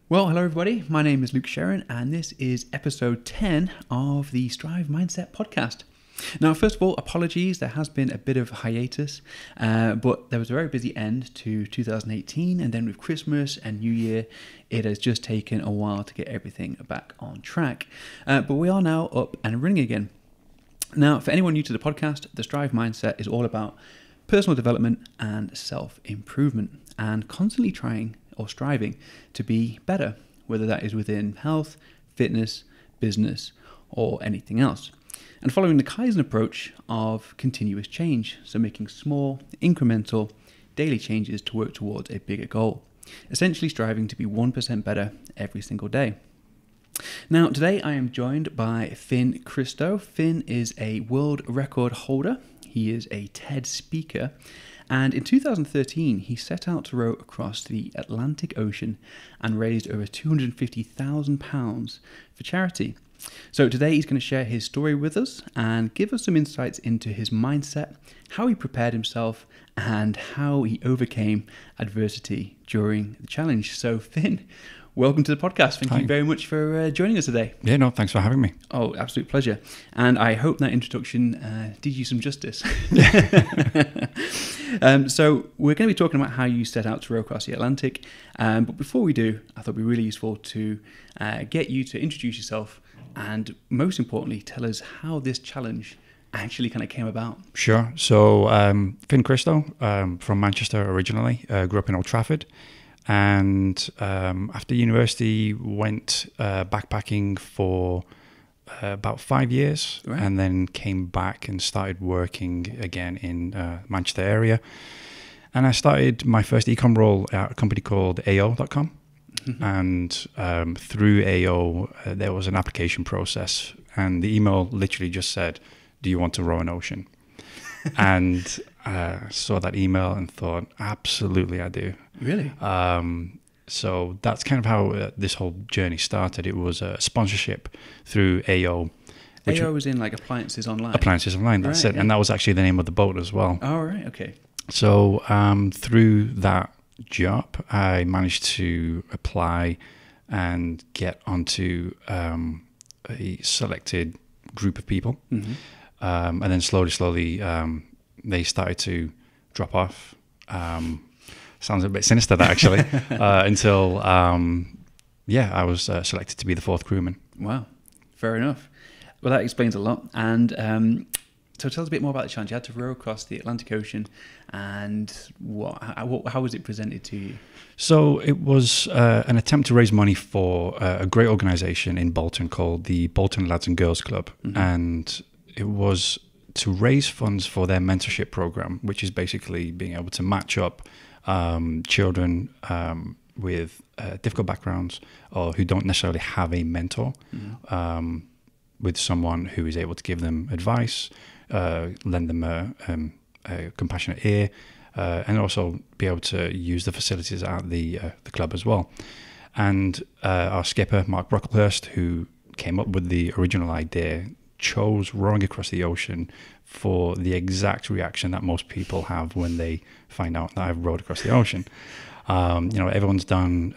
Well, hello everybody. My name is Luke Sherran, and this is episode 10 of the Strive Mindset podcast. Now, first of all, apologies. There has been a bit of hiatus, but there was a very busy end to 2018, and then with Christmas and New Year, it has just taken a while to get everything back on track. But we are now up and running again. Now, for anyone new to the podcast, the Strive Mindset is all about personal development and self-improvement, and constantly trying or striving to be better, whether that is within health, fitness, business, or anything else. And following the Kaizen approach of continuous change, so making small, incremental, daily changes to work towards a bigger goal, essentially striving to be 1% better every single day. Now, today I am joined by Finn Christo. Finn is a world record holder. He is a TED speaker. And in 2013, he set out to row across the Atlantic Ocean and raised over £250,000 for charity. So today he's going to share his story with us and give us some insights into his mindset, how he prepared himself, and how he overcame adversity during the challenge. So Finn, welcome to the podcast. Thank you very much for joining us today. Yeah, no, thanks for having me. Oh, absolute pleasure. And I hope that introduction did you some justice. So we're going to be talking about how you set out to row across the Atlantic. But before we do, I thought it would be really useful to get you to introduce yourself and, most importantly, tell us how this challenge actually kind of came about. Sure. So Finn Christo, from Manchester originally, grew up in Old Trafford. And after university, went backpacking for about 5 years, right. And then came back and started working again in Manchester area. And I started my first ecom role at a company called AO.com. Mm-hmm. And through AO, there was an application process. And the email literally just said, "Do you want to row an ocean?" And saw that email and thought, absolutely I do. Really? So that's kind of how this whole journey started. It was a sponsorship through AO. AO was in like Appliances Online? Appliances Online, that's right, it. Yeah. And that was actually the name of the boat as well. Oh, right, okay. So through that job, I managed to apply and get onto a selected group of people. Mm-hmm. And then slowly, they started to drop off. Sounds a bit sinister, that actually, until, I was selected to be the fourth crewman. Wow, fair enough. Well, that explains a lot. And so tell us a bit more about the challenge. You had to row across the Atlantic Ocean, and how was it presented to you? So it was an attempt to raise money for a great organisation in Bolton called the Bolton Lads and Girls Club. Mm-hmm. And it was to raise funds for their mentorship program, which is basically being able to match up children with difficult backgrounds or who don't necessarily have a mentor, mm-hmm. With someone who is able to give them advice, lend them a compassionate ear, and also be able to use the facilities at the club as well. And our skipper, Mark Brocklehurst, who came up with the original idea, chose rowing across the ocean for the exact reaction that most people have when they find out that I've rowed across the ocean. Everyone's done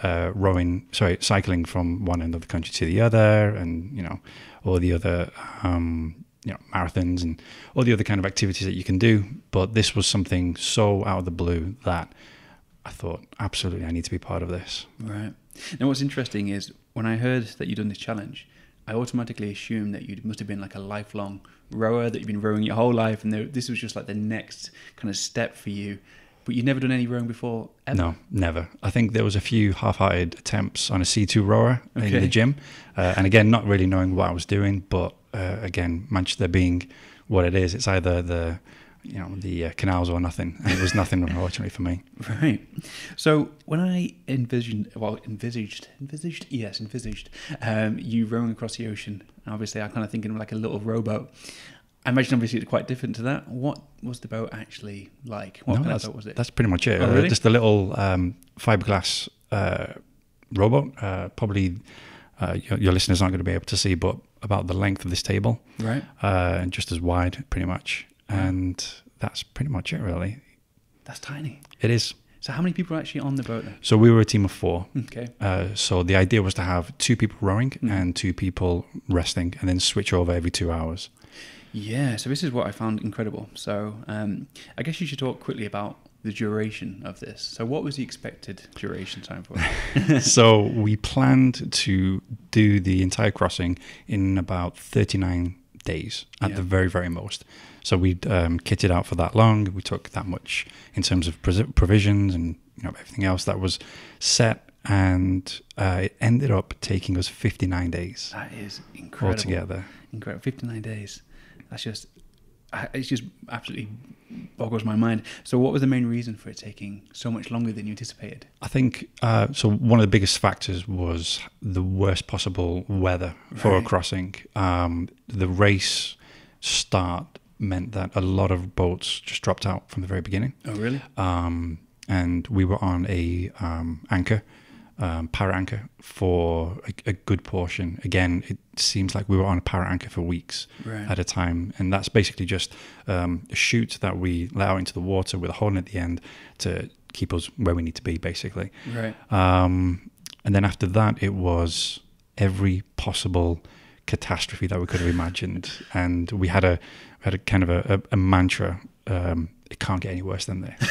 cycling from one end of the country to the other, and all the other marathons and all the other kind of activities that you can do. But this was something so out of the blue that I thought, absolutely, I need to be part of this. Right. Now, what's interesting is when I heard that you'd done this challenge, I automatically assumed that you must have been like a lifelong rower, that you've been rowing your whole life, and this was just like the next kind of step for you. But you'd never done any rowing before, ever? No, never. I think there was a few half-hearted attempts on a C2 rower in the gym. And again, not really knowing what I was doing, but again, Manchester being what it is, it's either the canals or nothing. And it was nothing, unfortunately, for me. Right. So when I envisaged you rowing across the ocean, obviously I'm kind of thinking of like a little rowboat. I imagine obviously it's quite different to that. What was the boat actually like? What kind of boat was it? That's pretty much it. Oh, really? Just a little fiberglass rowboat. Probably your listeners aren't going to be able to see, but about the length of this table. Right. And just as wide, pretty much. And that's pretty much it, really. That's tiny. It is. So how many people are actually on the boat then? So we were a team of 4. Okay. So the idea was to have 2 people rowing and 2 people resting, and then switch over every 2 hours. Yeah, so this is what I found incredible. So I guess you should talk quickly about the duration of this. So what was the expected duration time for it? So we planned to do the entire crossing in about 39 days at the very, very most. So we'd kitted out for that long. We took that much in terms of provisions and everything else that was set. And it ended up taking us 59 days. That is incredible. Altogether. Incredible. 59 days. That's just, it's just absolutely boggles my mind. So what was the main reason for it taking so much longer than you anticipated? I think, so one of the biggest factors was the worst possible weather for a crossing. The race start meant that a lot of boats just dropped out from the very beginning. Oh, really? And we were on a anchor, power anchor for a good portion. Again, it seems like we were on a power anchor for weeks at a time. And that's basically just a chute that we let out into the water with a hole at the end to keep us where we need to be, basically. Right. And then after that, it was every possible catastrophe that we could have imagined. And we had a kind of a mantra, it can't get any worse than this.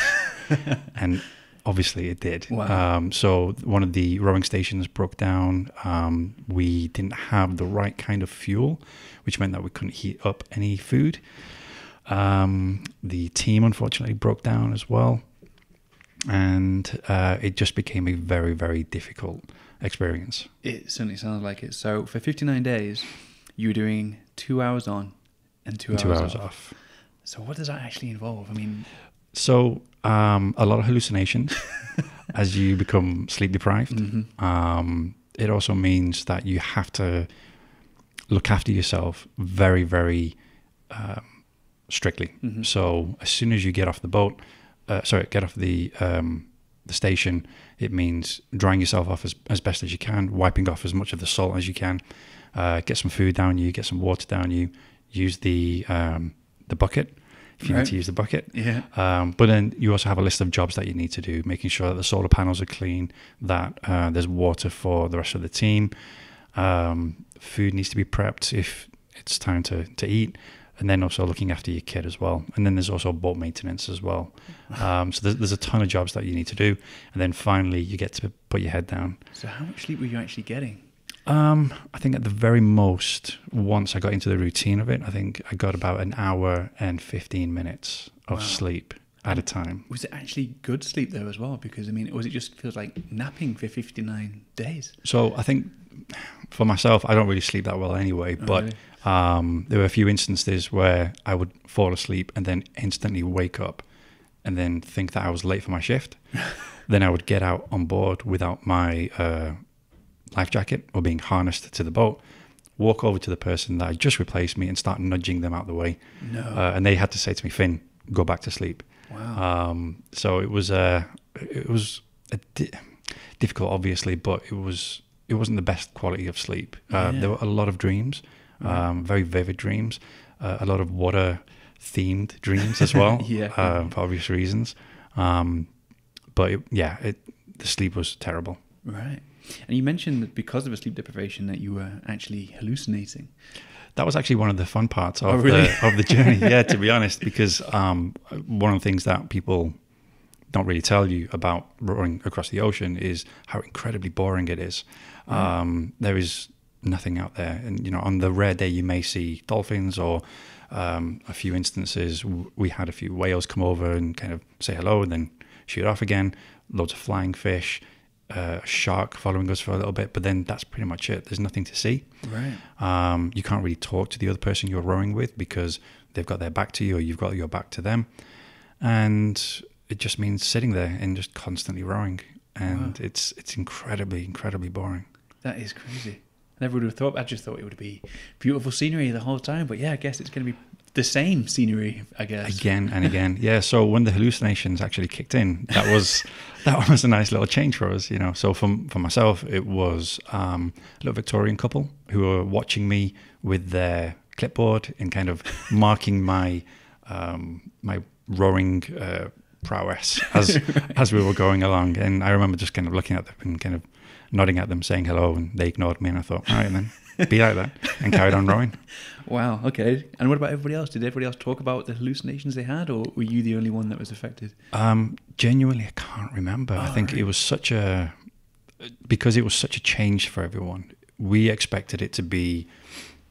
And obviously it did. Wow. So one of the rowing stations broke down. We didn't have the right kind of fuel, which meant that we couldn't heat up any food. The team unfortunately broke down as well. And it just became a very, very difficult experience. It certainly sounds like it. So for 59 days, you were doing 2 hours on and 2 hours off. So what does that actually involve? I mean... So a lot of hallucinations as you become sleep deprived. It also means that you have to look after yourself very, very strictly. So as soon as you get off the boat, get off the station, it means drying yourself off as best as you can, wiping off as much of the salt as you can, get some food down you, get some water down you, use the bucket if you need to use the bucket. But then you also have a list of jobs that you need to do, making sure that the solar panels are clean, that there's water for the rest of the team. Food needs to be prepped if it's time to eat. And then also looking after your kid as well. And then there's also boat maintenance as well. So there's a ton of jobs that you need to do. And then finally you get to put your head down. So how much sleep were you actually getting? I think at the very most, once I got into the routine of it, I think I got about an hour and 15 minutes of sleep at a time. Was it actually good sleep though as well? Because I mean, was it just feels like napping for 59 days? So I think for myself, I don't really sleep that well anyway, but really? There were a few instances where I would fall asleep and then instantly wake up and then think that I was late for my shift. Then I would get out on board without my life jacket or being harnessed to the boat, walk over to the person that had just replaced me and start nudging them out the way. No. And they had to say to me, Finn, go back to sleep. Wow. So it was difficult, obviously, but it wasn't the best quality of sleep. There were a lot of dreams, very vivid dreams, a lot of water themed dreams as well, for obvious reasons. But the sleep was terrible. Right. And you mentioned that because of a sleep deprivation that you were actually hallucinating. That was actually one of the fun parts of, oh, really? of the journey, to be honest, because one of the things that people don't really tell you about rowing across the ocean is how incredibly boring it is. There is nothing out there. And, on the rare day you may see dolphins or a few instances, we had a few whales come over and kind of say hello and then shoot off again, loads of flying fish, a shark following us for a little bit, but then that's pretty much it. There's nothing to see. Right. You can't really talk to the other person you're rowing with because they've got their back to you or you've got your back to them. And it just means sitting there and just constantly rowing. And it's incredibly, incredibly boring. That is crazy. I never would have thought. I just thought it would be beautiful scenery the whole time. But yeah, I guess it's going to be the same scenery, I guess. Again and again. Yeah. So when the hallucinations actually kicked in, that was a nice little change for us, So for myself, it was a little Victorian couple who were watching me with their clipboard and kind of marking my my rowing prowess as we were going along. And I remember just kind of looking at them and kind of nodding at them, saying hello, and they ignored me. And I thought, all right, then be like that, and carried on rowing. Wow. Okay. And what about everybody else? Did everybody else talk about the hallucinations they had, or were you the only one that was affected? Genuinely, I can't remember. Oh, I think right. it was because it was such a change for everyone. We expected it to be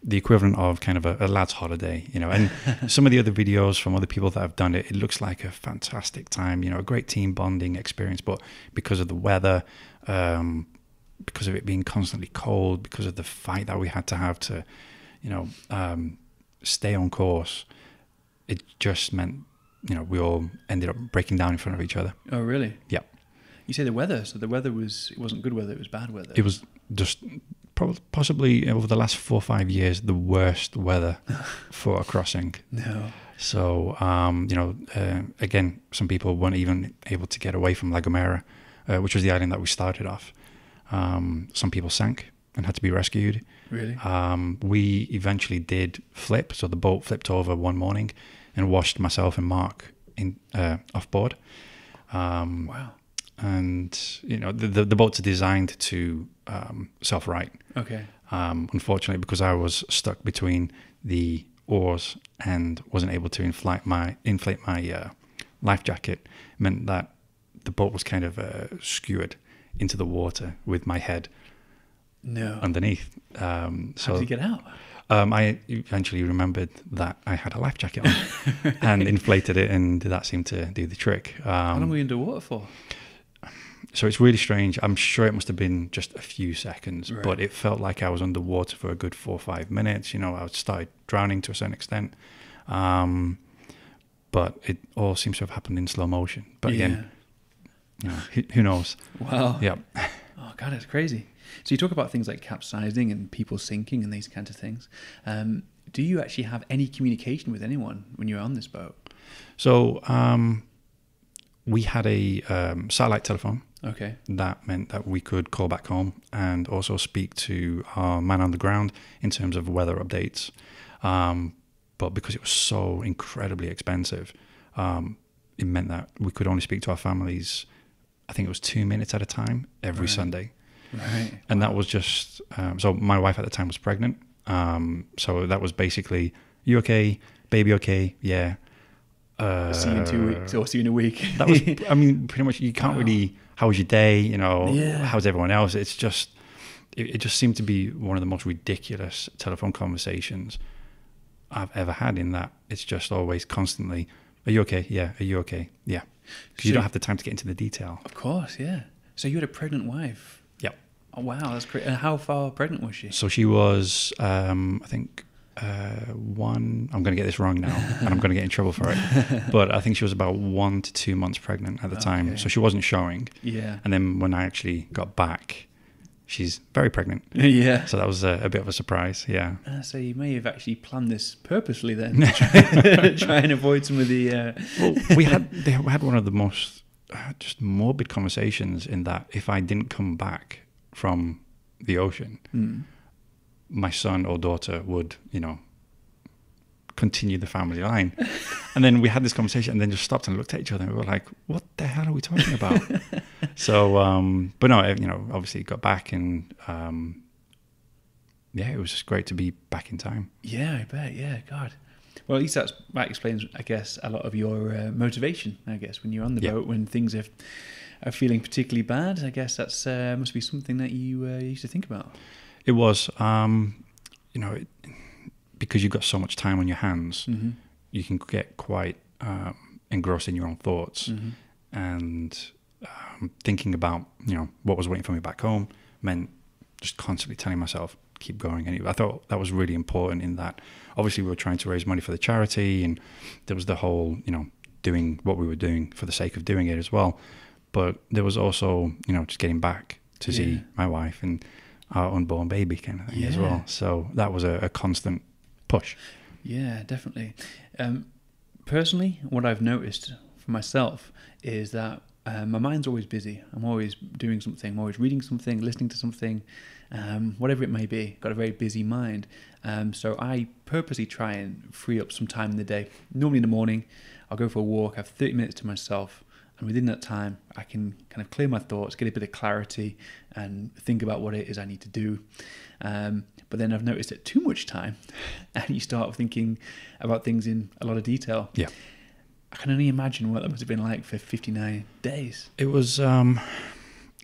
the equivalent of kind of a lad's holiday, and some of the other videos from other people that have done it, it looks like a fantastic time, a great team bonding experience. But because of the weather, because of it being constantly cold, because of the fight that we had to have to, stay on course, it just meant, we all ended up breaking down in front of each other. Oh, really? Yeah. You say the weather, so the weather it wasn't good weather, it was bad weather. It was just possibly over the last 4 or 5 years, the worst weather for a crossing. No. So, again, some people weren't even able to get away from La Gomera, which was the island that we started off. Some people sank and had to be rescued. Really? We eventually did flip. So the boat flipped over one morning and washed myself and Mark off board. Wow. And, the boats are designed to self-right. Okay. Unfortunately, because I was stuck between the oars and wasn't able to inflate my life jacket, meant that the boat was kind of skewered into the water with my head underneath. How did you get out? I eventually remembered that I had a life jacket on and inflated it, and that seemed to do the trick. How long were you underwater for? So it's really strange. I'm sure it must have been just a few seconds, right. But it felt like I was underwater for a good 4 or 5 minutes. I started drowning to a certain extent. But it all seems to have happened in slow motion. But again, who knows? Wow. Yeah. Oh, God, it's crazy. So you talk about things like capsizing and people sinking and these kinds of things. Do you actually have any communication with anyone when you're on this boat? So we had a satellite telephone. Okay. That meant that we could call back home and also speak to our man on the ground in terms of weather updates. But because it was so incredibly expensive, it meant that we could only speak to our families, I think it was 2 minutes at a time every Sunday. Right. And that was just, so my wife at the time was pregnant. So that was basically, you okay? Baby okay? Yeah. See you in 2 weeks or see you in a week. That was, pretty much you can't really, how was your day? How's everyone else? It's just, it just seemed to be one of the most ridiculous telephone conversations I've ever had, in that it's just always constantly, are you okay? Yeah. Are you okay? Yeah. Because you don't have the time to get into the detail. Of course, yeah. So you had a pregnant wife. Yep. Oh, wow, that's great. And how far pregnant was she? So she was, I think, I'm going to get this wrong now, and I'm going to get in trouble for it. But I think she was about 1 to 2 months pregnant at the time. So she wasn't showing. Yeah. And then when I actually got back, she's very pregnant. Yeah. So that was a bit of a surprise. Yeah. So you may have actually planned this purposely then, to try and avoid some of the... Well, we had one of the most just morbid conversations, in that if I didn't come back from the ocean, my son or daughter would, continue the family line. And then we had this conversation and then just stopped and looked at each other and we were like, what the hell are we talking about? So, but no, obviously got back and, it was just great to be back in time. Yeah, I bet. Yeah, God. Well, at least that explains, I guess, a lot of your motivation, I guess, when you're on the boat, when things are feeling particularly bad. I guess that's must be something that you used to think about. It was, because you've got so much time on your hands, you can get quite engrossed in your own thoughts. And thinking about, what was waiting for me back home meant just constantly telling myself, keep going. And I thought that was really important, in that obviously we were trying to raise money for the charity, and there was the whole, doing what we were doing for the sake of doing it as well. But there was also, just getting back to see my wife and our unborn baby kind of thing as well. So that was a constant push. Yeah, definitely. Personally, what I've noticed for myself is that my mind's always busy. I'm always doing something. I'm always reading something, listening to something, whatever it may be. Got a very busy mind. So I purposely try and free up some time in the day. Normally in the morning, I'll go for a walk, have 30 minutes to myself. And within that time, I can kind of clear my thoughts, get a bit of clarity, and think about what it is I need to do. But then I've noticed that too much time, and you start thinking about things in a lot of detail. Yeah. I can only imagine what that must have been like for 59 days. It was, trying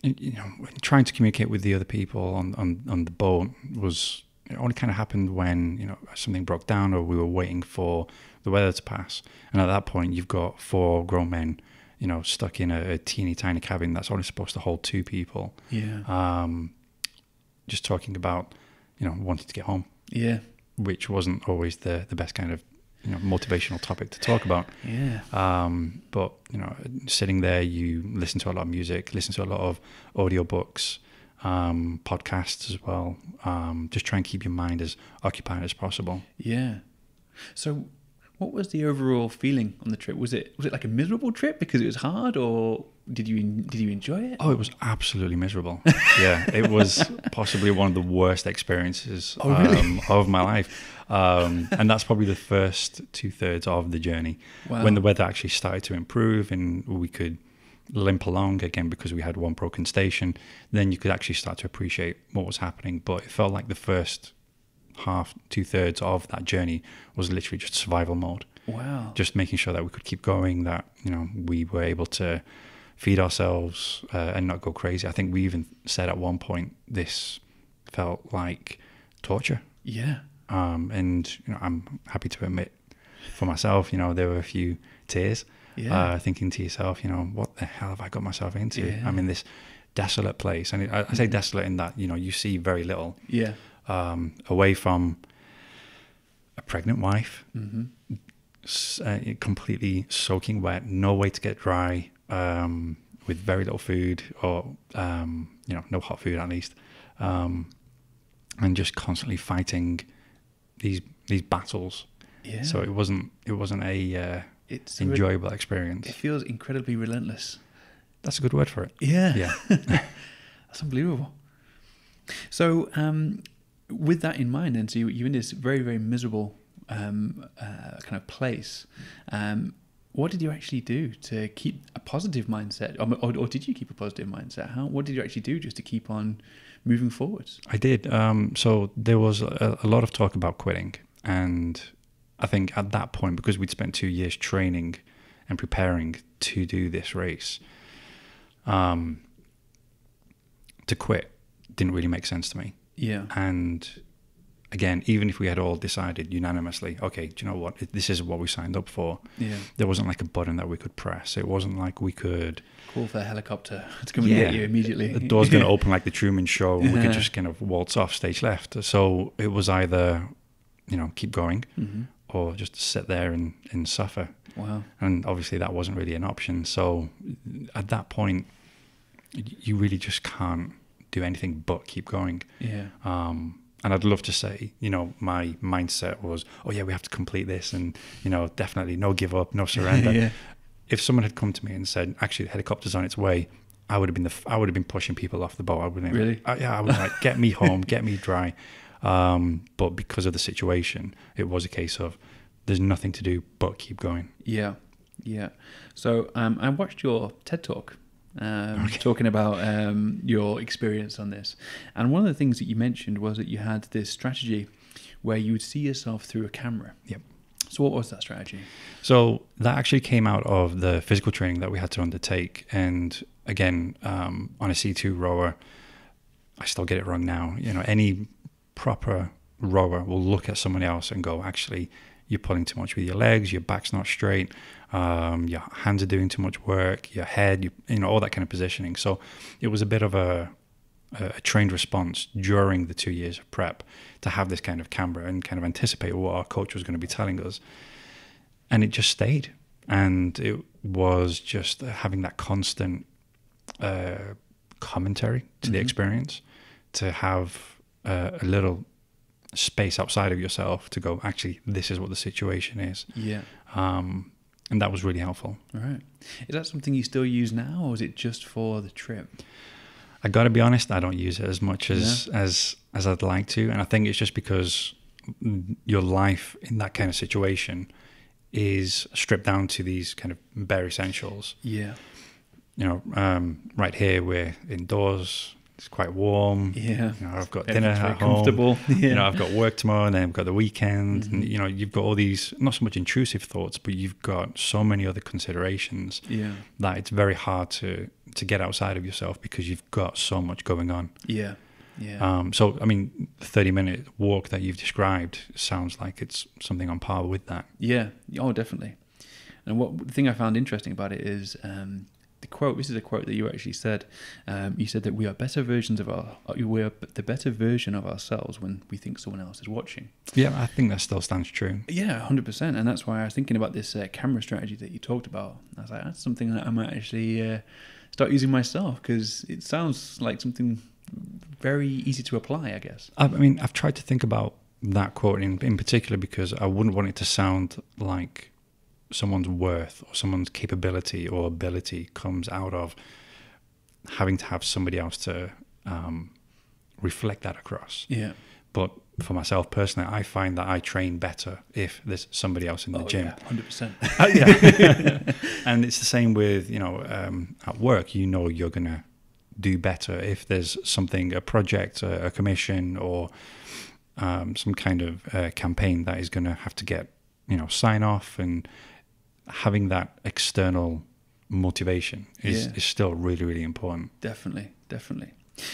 to communicate with the other people on the boat was, it only kind of happened when, something broke down or we were waiting for the weather to pass. And at that point, you've got 4 grown men, stuck in a teeny tiny cabin that's only supposed to hold 2 people. Yeah. Just talking about, wanting to get home. Yeah. Which wasn't always the best kind of, motivational topic to talk about. Yeah. But, sitting there, you listen to a lot of music, listen to a lot of audiobooks, podcasts as well. Just try and keep your mind as occupied as possible. Yeah. So what was the overall feeling on the trip? Was it like a miserable trip because it was hard, or did you enjoy it? Oh, it was absolutely miserable. Yeah, it was possibly one of the worst experiences of my life. And that's probably the first 2/3 of the journey. Wow. When the weather actually started to improve and we could limp along again because we had one broken station, then you could actually start to appreciate what was happening. But it felt like the first half, 2/3 of that journey was literally just survival mode. Wow. Just making sure that we could keep going, that we were able to feed ourselves and not go crazy. I think we even said at one point this felt like torture. Yeah. And I'm happy to admit for myself, there were a few tears. Yeah. Thinking to yourself, what the hell have I got myself into? Yeah. I'm in this desolate place, and I say desolate in that you see very little. Yeah. Away from a pregnant wife, Mm-hmm. Completely soaking wet, no way to get dry, with very little food or no hot food at least, and just constantly fighting these battles. Yeah. So it wasn't a It's enjoyable experience. It feels incredibly relentless. That's a good word for it. Yeah. That's unbelievable. So, with that in mind, then, so you're in this very, very miserable kind of place. What did you actually do to keep a positive mindset, or did you keep a positive mindset? What did you actually do just to keep on moving forwards? I did. So there was a lot of talk about quitting, and I think at that point, because we'd spent 2 years training and preparing to do this race, to quit didn't really make sense to me. Yeah. And again, even if we had all decided unanimously, okay, do you know what, this is what we signed up for. Yeah. There wasn't like a button that we could press. It wasn't like we could Call for a helicopter to come and get you immediately. The door's going to open like the Truman Show, and we could just kind of waltz off stage left. So it was either, keep going, Mm-hmm. or just sit there and suffer. Wow. And obviously that wasn't really an option. So at that point, you really just can't do anything but keep going. Yeah. And I'd love to say, my mindset was, oh yeah, we have to complete this, and definitely no give up, no surrender. Yeah. If someone had come to me and said, actually, the helicopter's on its way, I would have been pushing people off the boat. I would have been Really? I would like, get me home, get me dry. But because of the situation, it was a case of there's nothing to do but keep going. Yeah. Yeah. So I watched your TED Talk. Talking about your experience on this, and one of the things that you mentioned was that you had this strategy where you would see yourself through a camera. Yep. So what was that strategy? So that actually came out of the physical training that we had to undertake, and again, on a C2 rower, I still get it wrong now. Any proper rower will look at someone else and go, actually, you're pulling too much with your legs, your back's not straight, your hands are doing too much work, your head, all that kind of positioning. So it was a bit of a trained response during the 2 years of prep to have this kind of camera and kind of anticipate what our coach was going to be telling us. And it just stayed. And it was just having that constant commentary to the experience, to have a little space outside of yourself to go, actually, this is what the situation is. Yeah. And that was really helpful. All right. Is that something you still use now, or is it just for the trip? I got to be honest, I don't use it as much as I'd like to. And I think it's just because your life in that kind of situation is stripped down to these kind of bare essentials. Yeah. Right here we're indoors. It's quite warm. Yeah. I've got dinner at home. Comfortable. Yeah. I've got work tomorrow, and then I've got the weekend. And you've got all these not so much intrusive thoughts, but you've got so many other considerations that it's very hard to get outside of yourself because you've got so much going on. Yeah. Yeah. So I mean, the 30-minute walk that you've described sounds like it's something on par with that. Yeah. Oh, definitely. And the thing I found interesting about it is the quote. This is a quote that you actually said. You said that we are the better version of ourselves when we think someone else is watching. Yeah, I think that still stands true. Yeah, 100%. And that's why I was thinking about this camera strategy that you talked about. I was like, that's something that I might actually start using myself, because it sounds like something very easy to apply, I guess. I mean, I've tried to think about that quote in particular because I wouldn't want it to sound like someone's worth or someone's capability or ability comes out of having to have somebody else to reflect that across. Yeah. But for myself personally, I find that I train better if there's somebody else in the gym. Yeah, 100%. Yeah. And it's the same with, at work, you're going to do better if there's something, a project, a commission, or some kind of campaign that is going to have to get, sign off, and having that external motivation is still really, really important. Definitely.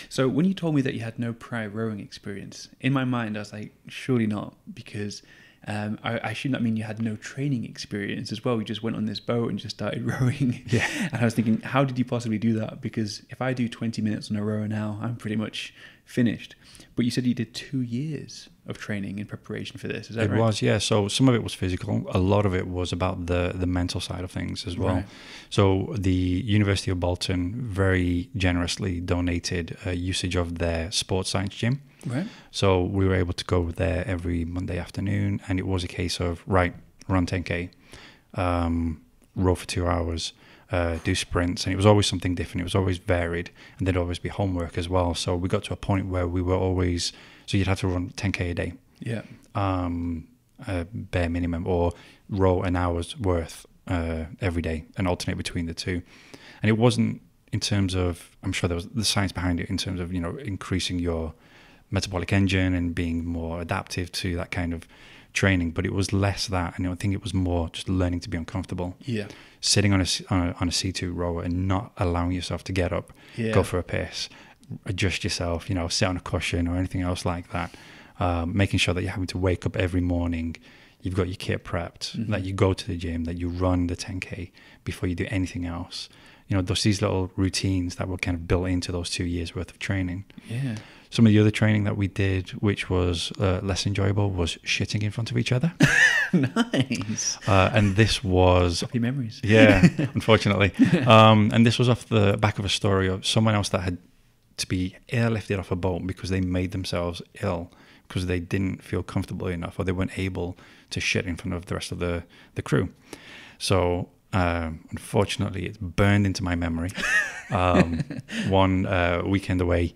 So when you told me that you had no prior rowing experience, in my mind I was like, surely not, because I assume that mean you had no training experience as well. You just went on this boat and just started rowing. Yeah. And I was thinking, how did you possibly do that? Because if I do 20 minutes on a rower now, I'm pretty much finished. But you said you did 2 years of training in preparation for this. Is that right? It was, yeah. So some of it was physical. A lot of it was about the mental side of things as well. Right. So the University of Bolton very generously donated usage of their sports science gym. Right. So we were able to go there every Monday afternoon, and it was a case of, run 10K, row for 2 hours, do sprints, and it was always something different. It was always varied, and there'd always be homework as well. So we got to a point where we were always, so you'd have to run 10K a day. Yeah. Bare minimum, or row an hour's worth every day and alternate between the two. And it wasn't in terms of, I'm sure there was the science behind it in terms of, increasing your metabolic engine and being more adaptive to that kind of training, but it was less that, and I think it was more just learning to be uncomfortable. Yeah. Sitting on a C2 rower and not allowing yourself to get up, go for a piss, adjust yourself, sit on a cushion or anything else like that. Making sure that you're having to wake up every morning, you've got your kit prepped, that you go to the gym, that you run the 10K before you do anything else. These little routines that were kind of built into those 2 years worth of training. Yeah. Some of the other training that we did, which was less enjoyable, was shitting in front of each other. Nice. And this was... Happy memories. Yeah, unfortunately. And this was off the back of a story of someone else that had to be airlifted off a boat because they made themselves ill because they didn't feel comfortable enough, or they weren't able to shit in front of the rest of the crew. So... unfortunately, it's burned into my memory. One weekend away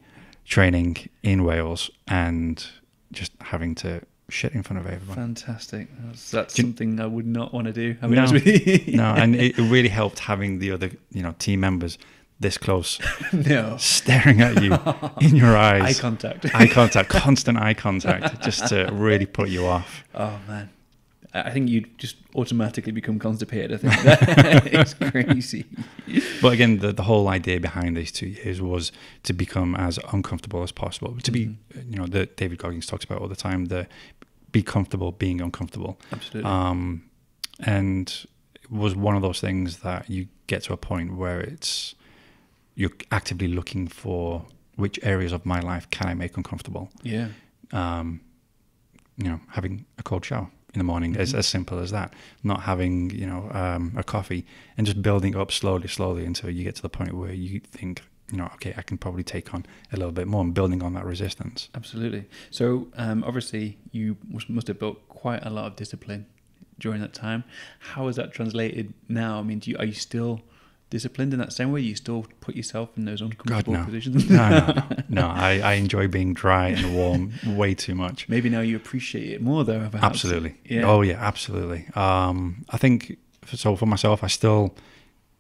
training in Wales and just having to shit in front of everyone. Fantastic. That's something I would not want to do. I'll be No, honest with you. no, and it really helped having the other, team members this close, staring at you in your eyes. Eye contact, constant eye contact, just to really put you off. Oh man. I think you'd just automatically become constipated. I think that is crazy. But again, the whole idea behind these 2 years was to become as uncomfortable as possible. To be, that David Goggins talks about all the time, the be comfortable being uncomfortable. Absolutely. And it was one of those things that you get to a point where you're actively looking for which areas of my life can I make uncomfortable. Yeah. Having a cold shower in the morning, as simple as that. Not having, a coffee, and just building up slowly until you get to the point where you think, okay, I can probably take on a little bit more, and building on that resistance. Absolutely. So obviously you must have built quite a lot of discipline during that time. How has that translated now? I mean, are you still disciplined in that same way? You still put yourself in those uncomfortable positions? No. I enjoy being dry and warm way too much. Maybe now you appreciate it more, though. Perhaps. Absolutely. Yeah. Oh yeah, absolutely. I think so. For myself, I still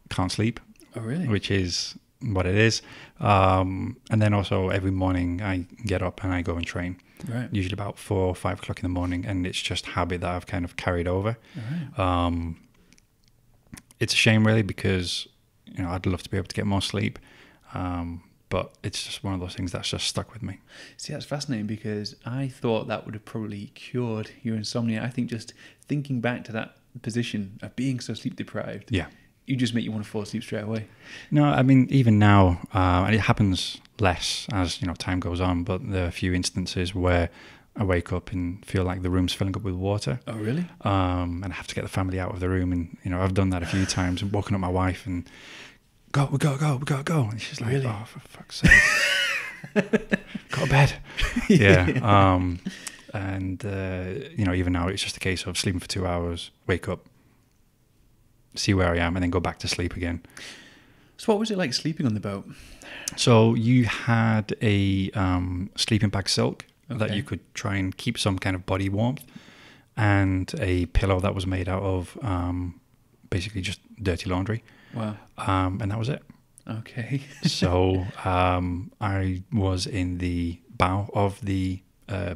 can't sleep. Oh really? Which is what it is. And then also every morning I get up and I go and train. Right. Usually about 4 or 5 o'clock in the morning, and it's just habit that I've kind of carried over. Right. It's a shame really, because I'd love to be able to get more sleep, but it's just one of those things that's just stuck with me. See, that's fascinating, because I thought that would have probably cured your insomnia. I think just thinking back to that position of being so sleep deprived, you just make you want to fall asleep straight away. No, I mean, even now, and it happens less as time goes on, but there are a few instances where I wake up and feel like the room's filling up with water. Oh really? And I have to get the family out of the room, and I've done that a few times, and woken up my wife and we gotta go, and she's like, really? Oh, for fuck's sake, go to bed. Yeah. And even now it's just a case of sleeping for 2 hours, wake up, see where I am, and then go back to sleep again. So what was it like sleeping on the boat? So you had a sleeping bag silk that you could try and keep some kind of body warmth, and a pillow that was made out of basically just dirty laundry. Wow. And that was it. Okay. So I was in the bow of the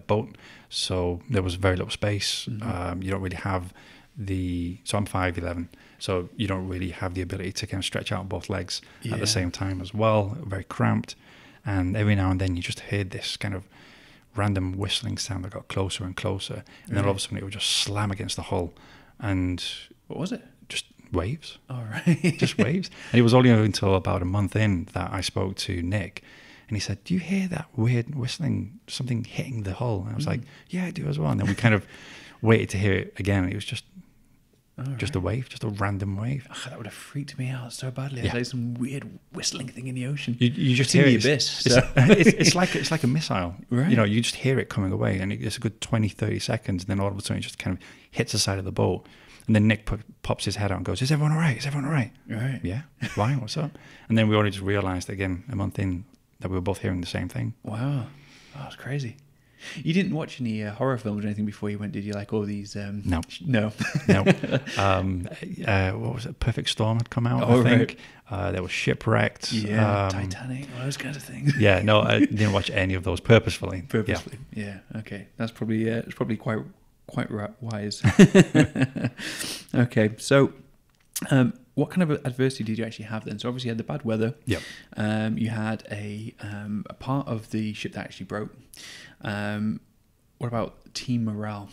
boat, so there was very little space. Mm-hmm. You don't really have so I'm 5'11", so you don't really have the ability to kind of stretch out both legs at the same time as well. Very cramped, and every now and then you just heard this kind of random whistling sound that got closer and closer, and then all of a sudden it would just slam against the hull. And what was it? Just waves. All right. Just waves. And it was only until about a month in that I spoke to Nick, and he said, "Do you hear that weird whistling, something hitting the hull?" And I was like, "Yeah, I do as well." And then we kind of waited to hear it again, and it was just a wave, just a random wave. Oh, that would have freaked me out so badly. It's like some weird whistling thing in the ocean. You just hear the abyss. It's like a missile. Right. You just hear it coming away, and it's a good 20-30 seconds, and then all of a sudden it just kind of hits the side of the boat. And then Nick pops his head out and goes, "Is everyone all right? Is everyone all right?" Right. Yeah. Why? What's up? And then we only just realised again a month in that we were both hearing the same thing. Wow. Oh, that's crazy. You didn't watch any horror films or anything before you went, did you? Like all these... No. No. What was it? Perfect Storm had come out, Oh, I think. right. There was Shipwrecked. Yeah, Titanic, all those kinds of things. Yeah, no, I didn't watch any of those purposefully. Purposely. Yeah. Okay. That's probably it's probably quite wise. Okay. So what kind of adversity did you actually have then? So obviously you had the bad weather. Yep. You had a part of the ship that actually broke. What about team morale?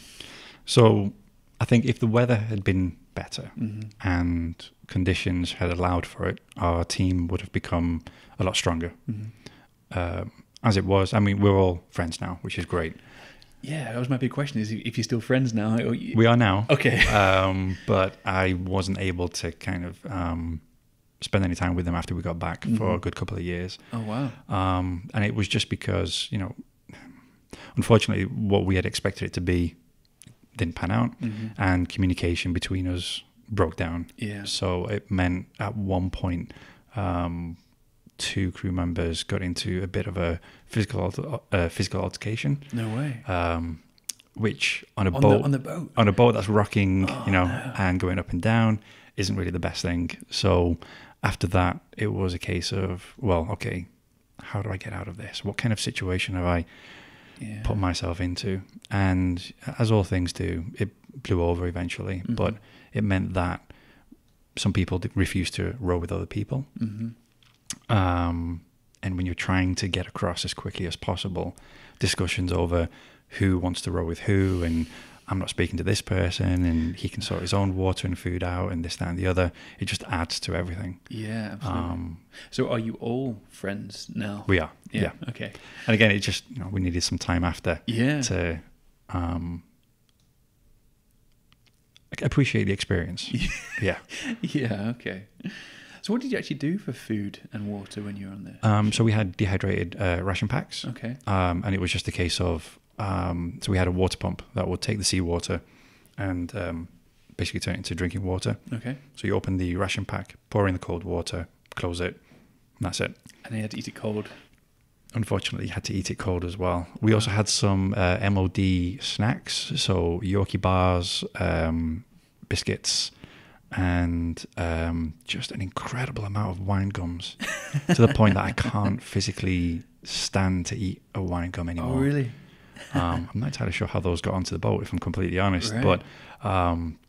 So I think if the weather had been better and conditions had allowed for it, our team would have become a lot stronger. As it was, I mean, we're all friends now, which is great. Yeah, that was my big question, is if you're still friends now. We are now. Okay. But I wasn't able to kind of spend any time with them after we got back for a good couple of years. Oh, wow. And it was just because, unfortunately, what we had expected it to be didn't pan out, and communication between us broke down. Yeah. So it meant at one point, 2 crew members got into a bit of a physical altercation. No way. Which on a boat on a boat that's rocking, and going up and down isn't really the best thing. So after that, it was a case of, well, okay, how do I get out of this? What kind of situation have I put myself into? And as all things do, it blew over eventually, but it meant that some people refused to row with other people. And when you're trying to get across as quickly as possible, discussions over who wants to row with who, and I'm not speaking to this person, and he can sort his own water and food out, and this, that, and the other. It just adds to everything. Yeah, absolutely. So are you all friends now? We are. Yeah. Okay. And again, it just, we needed some time after to appreciate the experience. Yeah. Yeah, okay. So what did you actually do for food and water when you were on there? So we had dehydrated ration packs. Okay. And it was just a case of, so we had a water pump that would take the seawater and basically turn it into drinking water. Okay. So you open the ration pack, pour in the cold water, close it, and that's it. And you had to eat it cold. Unfortunately, you had to eat it cold as well. We also had some MOD snacks, so Yorkie bars, biscuits, and just an incredible amount of wine gums to the point that I can't physically stand to eat a wine gum anymore. Oh, really? I'm not entirely sure how those got onto the boat, if I'm completely honest, Right. but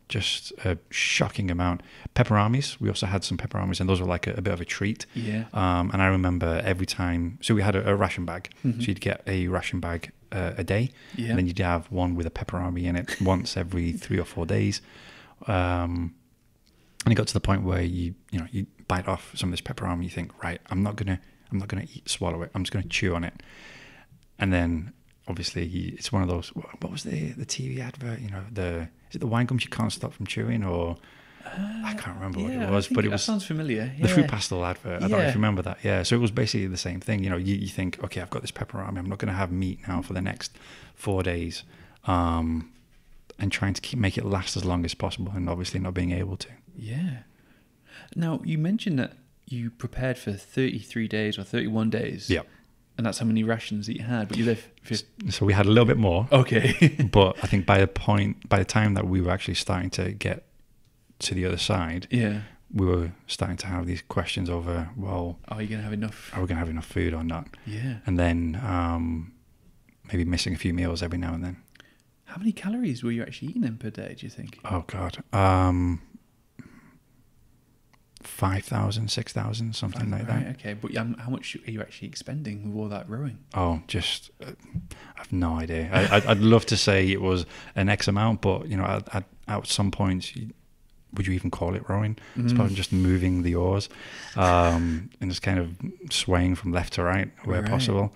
just a shocking amount. Peperamis, we also had some peperamis, and those were like a bit of a treat. Yeah. And I remember every time, so we had a ration bag, so you'd get a ration bag a day, Yeah. and then you'd have one with a pepperami in it once every 3 or 4 days. And it got to the point where you bite off some of this pepperami, you think, right, I'm not gonna swallow it, I'm just gonna chew on it. And then obviously it's one of those, what was the TV advert, is it the wine gums you can't stop from chewing, or I can't remember what it was, but it was, sounds familiar. the fruit pastel advert. I don't know if Yeah. you remember that. Yeah, so it was basically the same thing. You think, okay, I've got this pepperami, I'm not going to have meat now for the next 4 days, and trying to make it last as long as possible, and obviously not being able to. Yeah. Now, you mentioned that you prepared for 33 days or 31 days. Yeah. And that's how many rations that you had, but you live... So we had a little bit more. Okay. But I think by the time that we were actually starting to get to the other side, Yeah. we were starting to have these questions over, well, Are you going to have enough? are we going to have enough food or not? Yeah. And then maybe missing a few meals every now and then. How many calories were you actually eating then per day, do you think? Oh, God. 5,000, 6,000, something like Right, that. okay. But how much are you actually expending with all that rowing? Oh, just, I have no idea. I'd love to say it was an X amount, but, at some points, would you even call it rowing? It's probably just moving the oars and just kind of swaying from left to right where Right. possible.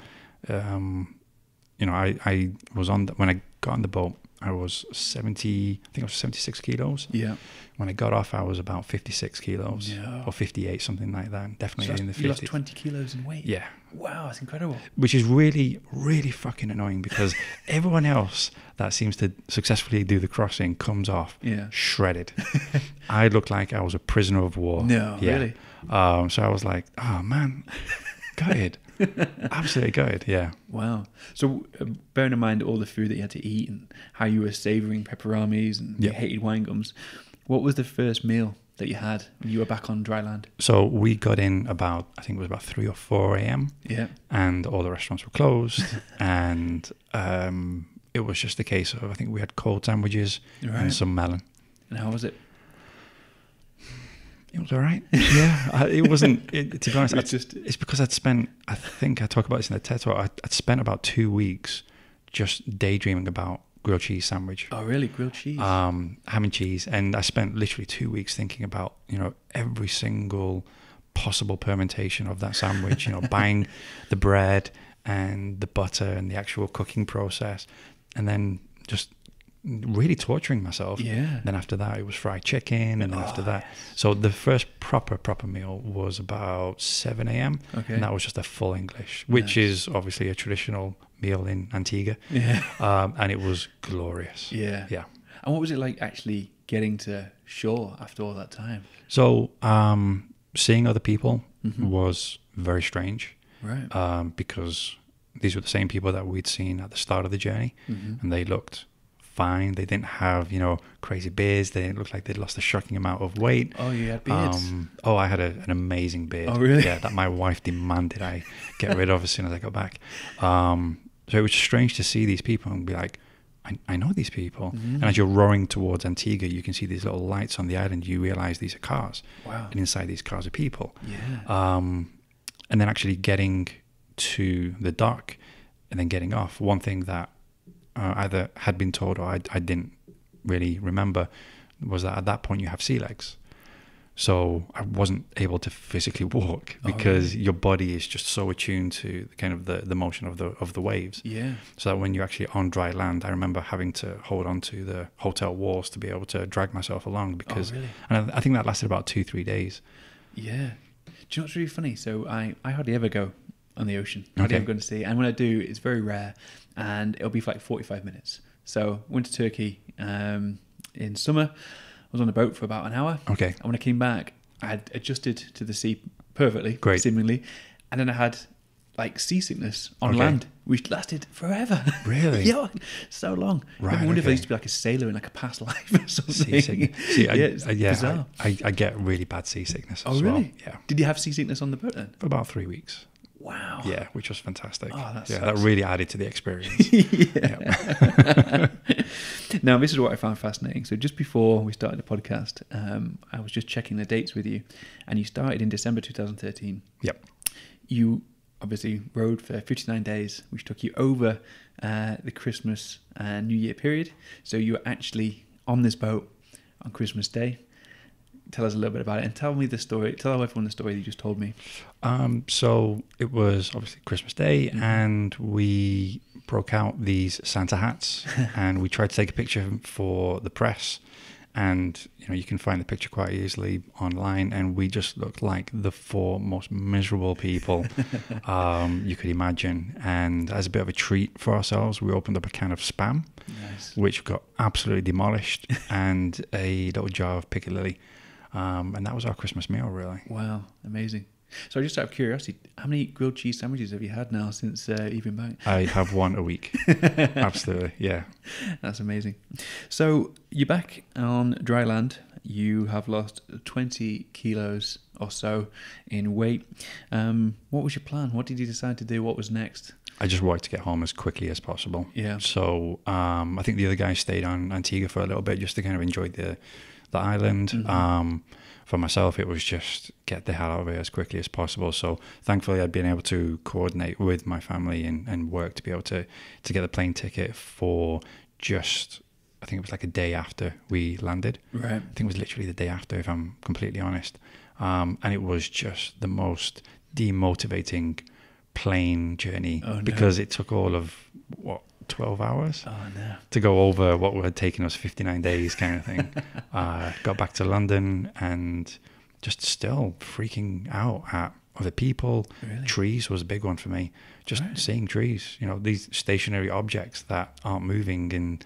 I was when I got on the boat, I was 76 kilos. Yeah. When I got off, I was about 56 kilos No. or 58, something like that. Definitely in the 50s. You lost 20 kilos in weight? Yeah. Wow, that's incredible. Which is really, really fucking annoying because everyone else that seems to successfully do the crossing comes off shredded. I looked like I was a prisoner of war. No, really? So I was like, oh man, gutted. Absolutely gutted, yeah. Wow. So bearing in mind all the food that you had to eat and how you were savouring peperamis and you hated wine gums, what was the first meal that you had when you were back on dry land? So we got in I think it was about 3 or 4 a.m. Yeah. And all the restaurants were closed. And it was just a case of, I think we had cold sandwiches and some melon. And how was it? It was all right. Yeah, it wasn't. To be honest, it's because I'd spent. I think I talk about this in the TED Talk. I'd spent about 2 weeks just daydreaming about grilled cheese sandwich. Oh, really? Grilled cheese? Ham and cheese, and I spent literally 2 weeks thinking about every single possible permutation of that sandwich. Buying the bread and the butter and the actual cooking process, and then just really torturing myself. Yeah. Then after that it was fried chicken, and then after that, so the first proper meal was about 7 a.m. Okay. And that was just a full English, which is obviously a traditional meal in Antigua. Yeah. And it was glorious. Yeah. Yeah. And what was it like actually getting to shore after all that time? So seeing other people was very strange. Right. Because these were the same people that we'd seen at the start of the journey, and they looked fine. They didn't have, crazy beards. They didn't look like they'd lost a shocking amount of weight. Oh, you had beards? I had an amazing beard. Oh, really? Yeah, that my wife demanded I get rid of as soon as I got back. So it was strange to see these people and be like, I know these people. And as you're rowing towards Antigua, you can see these little lights on the island. You realize these are cars. Wow. And inside these cars are people. Yeah. And then actually getting to the dock and then getting off. One thing that either had been told or I didn't really remember was that at that point you have sea legs. So I wasn't able to physically walk because your body is just so attuned to kind of the motion of the waves. Yeah. So that when you're actually on dry land, I remember having to hold on to the hotel walls to be able to drag myself along because, really? and I think that lasted about 2-3 days. Yeah. Do you know what's really funny? So I hardly ever go on the ocean. Hardly Okay. ever going to sea. And when I do, it's very rare. And it'll be for like 45 minutes. So went to Turkey in summer. was on a boat for about an hour. Okay. And when I came back, I had adjusted to the sea perfectly, Great. seemingly. And then I had like seasickness on Okay. land, which lasted forever. Really? Yeah, so long. Right, I wonder if I okay. used to be like a sailor in like a past life or something. Seasickness. See, it's bizarre. I get really bad seasickness Oh, as really? well. Yeah. Did you have seasickness on the boat then? For about 3 weeks. Wow. Yeah, which was fantastic. Oh, that yeah, sucks. that really added to the experience. Yeah. Now, this is what I found fascinating. So just before we started the podcast, I was just checking the dates with you, and you started in December 2013. Yep. You obviously rode for 59 days, which took you over the Christmas and New Year period. So you were actually on this boat on Christmas Day. Tell us a little bit about it, and tell me the story. Tell everyone the story that you just told me. So it was obviously Christmas Day, and we broke out these Santa hats, and we tried to take a picture for the press. And you can find the picture quite easily online, and we just looked like the 4 most miserable people you could imagine. And as a bit of a treat for ourselves, we opened up a can of Spam, Nice. which got absolutely demolished, and a little jar of piccalilli. And that was our Christmas meal, really. Wow, amazing. So just out of curiosity, how many grilled cheese sandwiches have you had now since you've been back? I have one a week. Absolutely, yeah. That's amazing. So you're back on dry land. You have lost 20 kilos or so in weight. What was your plan? What did you decide to do? What was next? I just wanted to get home as quickly as possible. Yeah. So I think the other guys stayed on Antigua for a little bit just to kind of enjoy the island. For myself, it was just get the hell out of here as quickly as possible. So thankfully, I'd been able to coordinate with my family and work to be able to get the plane ticket for just, I think it was like a day after we landed. Right. I think it was literally the day after, if I'm completely honest. And it was just the most demotivating plane journey because it took all of, 12 hours to go over what had taken us 59 days kind of thing. Got back to London and just still freaking out at other people. Really? Trees was a big one for me. Just seeing trees, these stationary objects that aren't moving and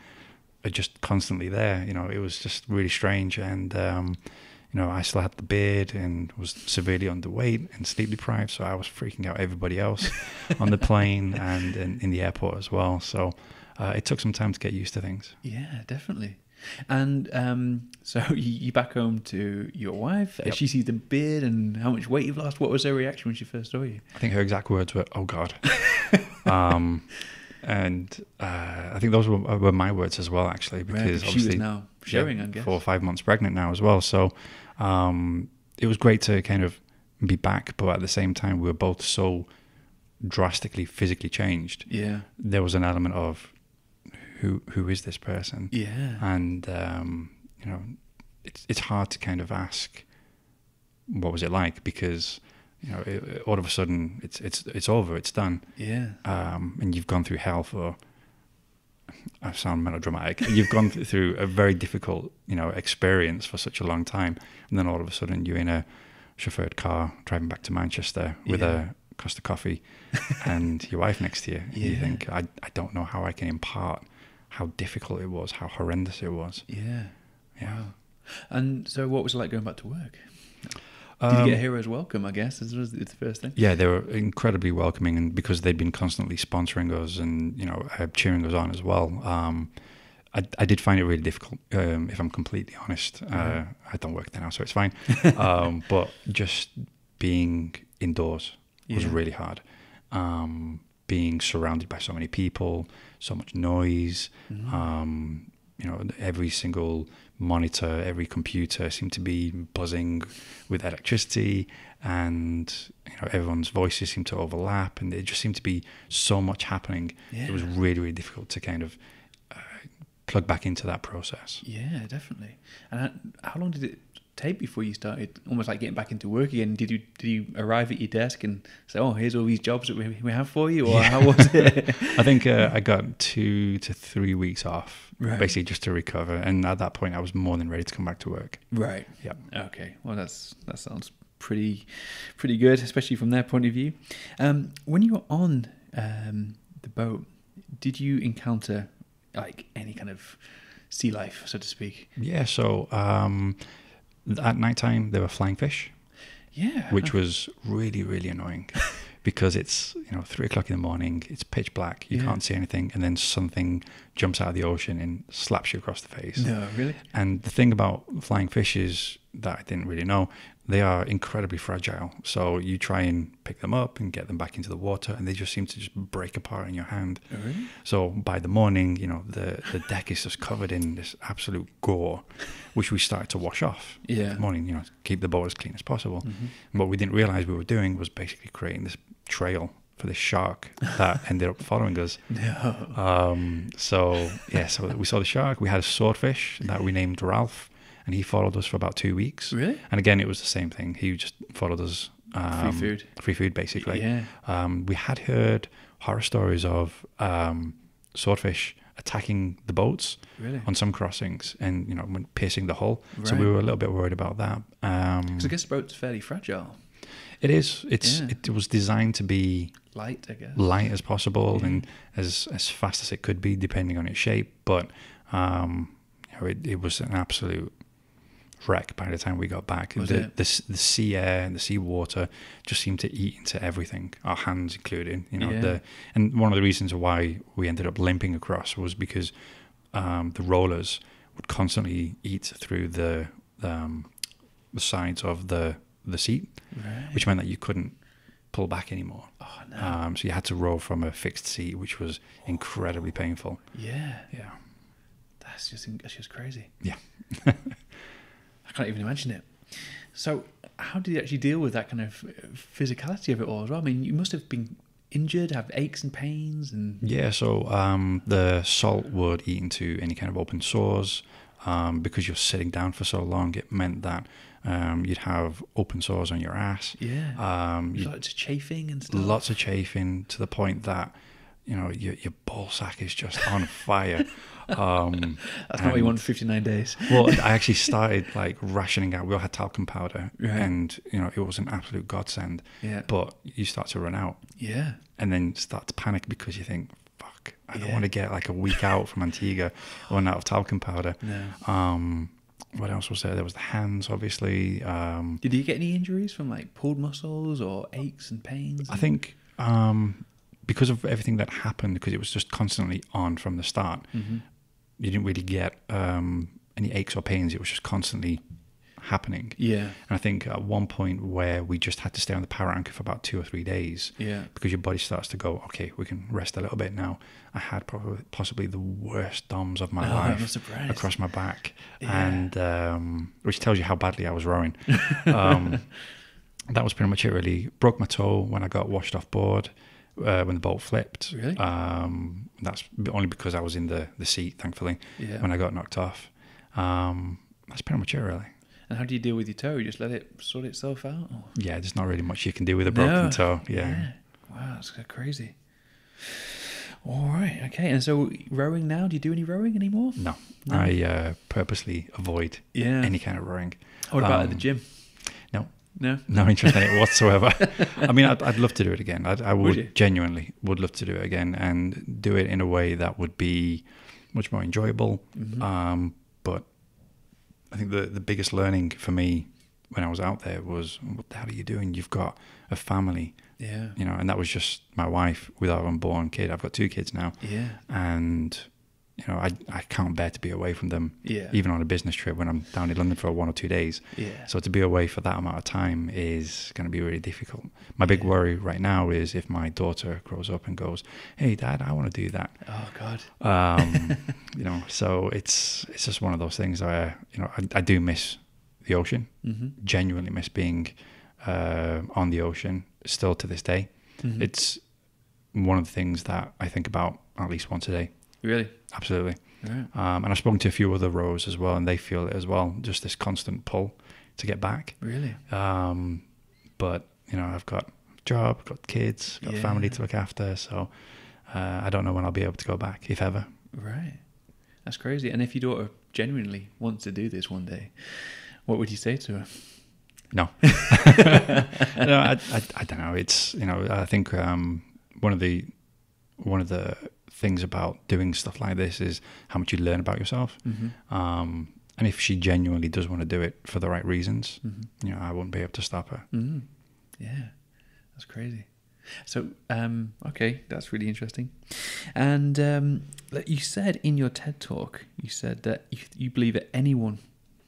are just constantly there. It was just really strange. And, I still had the beard and was severely underweight and sleep deprived. So I was freaking out everybody else on the plane and in the airport as well. So it took some time to get used to things. Yeah, definitely. And so you back home to your wife. Yep. She sees the beard and how much weight you've lost. What was her reaction when she first saw you? I think her exact words were, "Oh God." And I think those were my words as well, actually, because she obviously was now showing, I guess. 4 or 5 months pregnant now as well. So it was great to kind of be back, but at the same time, we were both so drastically physically changed. Yeah. There was an element of who is this person? Yeah. And it's hard to kind of ask what was it like, because all of a sudden it's over, it's done. Yeah. And you've gone through hell for, I sound melodramatic, you've gone through a very difficult, experience for such a long time. And then all of a sudden you're in a chauffeured car driving back to Manchester with a Costa coffee and your wife next to you. And you think, I don't know how I can impart how difficult it was, how horrendous it was. Yeah. Yeah. Wow. And so what was it like going back to work? Did you get a hero's welcome, I guess? This was the first thing. Yeah, they were incredibly welcoming, and because they'd been constantly sponsoring us and cheering us on as well. I did find it really difficult, if I'm completely honest. I don't work there now, so it's fine. But just being indoors was really hard. Being surrounded by so many people, so much noise. Every single monitor, every computer seemed to be buzzing with electricity, and everyone's voices seemed to overlap, and it just seemed to be so much happening. It was really, really difficult to kind of plug back into that process. Yeah, definitely. And how long did it take before you started almost like getting back into work again? Did you arrive at your desk and say, "Oh, here's all these jobs that we have for you," or how was it? I think I got 2 to 3 weeks off, Right. basically just to recover. And at that point, I was more than ready to come back to work. Right. Yeah. Okay. Well, that sounds pretty good, especially from their point of view. When you were on the boat, did you encounter like any kind of sea life, so to speak? Yeah, so at nighttime there were flying fish. Yeah. Which was really, really annoying because it's, 3 o'clock in the morning, it's pitch black, you can't see anything, and then something jumps out of the ocean and slaps you across the face. No, really? And the thing about flying fish is that I didn't really know, they are incredibly fragile. So you try and pick them up and get them back into the water, and they just seem to just break apart in your hand. Oh, really? So by the morning, the deck is just covered in this absolute gore, which we started to wash off. Yeah. In the morning, to keep the boat as clean as possible. Mm-hmm. And what we didn't realize we were doing was basically creating this trail for this shark that ended up following us. No. So we saw the shark. We had a swordfish that we named Ralph, and he followed us for about 2 weeks. Really? And again, it was the same thing. He just followed us. Free food, basically. Yeah. We had heard horror stories of swordfish attacking the boats on some crossings and piercing the hull. Right. So we were a little bit worried about that. Because I guess the boat's fairly fragile. It is. It was designed to be light, I guess. Light as possible and as fast as it could be, depending on its shape. But it was an absolute wreck by the time we got back. The sea air and the sea water just seemed to eat into everything, our hands included. And one of the reasons why we ended up limping across was because the rollers would constantly eat through the sides of the seat, right. Which meant that you couldn't pull back anymore. Oh, no. So you had to roll from a fixed seat, which was incredibly painful. Yeah. Yeah. That's just crazy. Yeah. I can't even imagine it. So how did you actually deal with that kind of physicality of it all as well? I mean, you must have been injured, have aches and pains and... Yeah, so the salt would eat into any kind of open sores. Because you're sitting down for so long, it meant that you'd have open sores on your ass. Yeah. Lots of chafing and stuff. Lots of chafing to the point that, your ball sack is just on fire. That's not what you want for 59 days. Well, I actually started rationing out. We all had talcum powder, right. And it was an absolute godsend. Yeah. But you start to run out. Yeah. And then start to panic because you think, fuck, I don't want to get a week out from Antigua, run out of talcum powder. No. What else was there? There was the hands, obviously. Did you get any injuries from pulled muscles or aches and pains? I think because of everything that happened, because it was just constantly on from the start, mm-hmm. You didn't really get any aches or pains. It was just constantly happening. Yeah. And I think at one point where we just had to stay on the power anchor for about 2 or 3 days. Yeah. Because your body starts to go, okay, we can rest a little bit now. I had possibly the worst DOMs of my life across my back. Yeah. And which tells you how badly I was rowing. That was pretty much it, really. Broke my toe when I got washed off board. When the boat flipped. Really? That's only because I was in the seat, thankfully, when I got knocked off. That's pretty much it, really. And how do you deal with your toe? You just let it sort itself out? Or? Yeah, there's not really much you can do with a broken toe. Yeah. Wow, that's crazy. All right, okay. And so rowing now, do you do any rowing anymore? No. I purposely avoid any kind of rowing. What about at the gym? No interest in it whatsoever. I mean, I'd love to do it again. I would genuinely love to do it again and do it in a way that would be much more enjoyable. Mm-hmm. But I think the biggest learning for me when I was out there was, what the hell are you doing? You've got a family. Yeah. And that was just my wife with our unborn kid. I've got 2 kids now. Yeah. And I can't bear to be away from them, even on a business trip when I'm down in London for 1 or 2 days. Yeah. So to be away for that amount of time is going to be really difficult. My big worry right now is if my daughter grows up and goes, "Hey, Dad, I want to do that." Oh God. So it's just one of those things. I do miss the ocean. Mm-hmm. Genuinely miss being on the ocean still to this day. Mm-hmm. It's one of the things that I think about at least once a day. Really? Absolutely. Right. And I've spoken to a few other rowers as well, and they feel it as well, just this constant pull to get back. Really? But, I've got a job, got kids, got family to look after, so I don't know when I'll be able to go back, if ever. Right. That's crazy. And if your daughter genuinely wants to do this one day, what would you say to her? No. I don't know. It's, I think one of the things about doing stuff like this is how much you learn about yourself. And if she genuinely does want to do it for the right reasons, you know, I wouldn't be able to stop her. Yeah, that's crazy. So, okay, that's really interesting. And like you said in your TED Talk, you said that you believe that anyone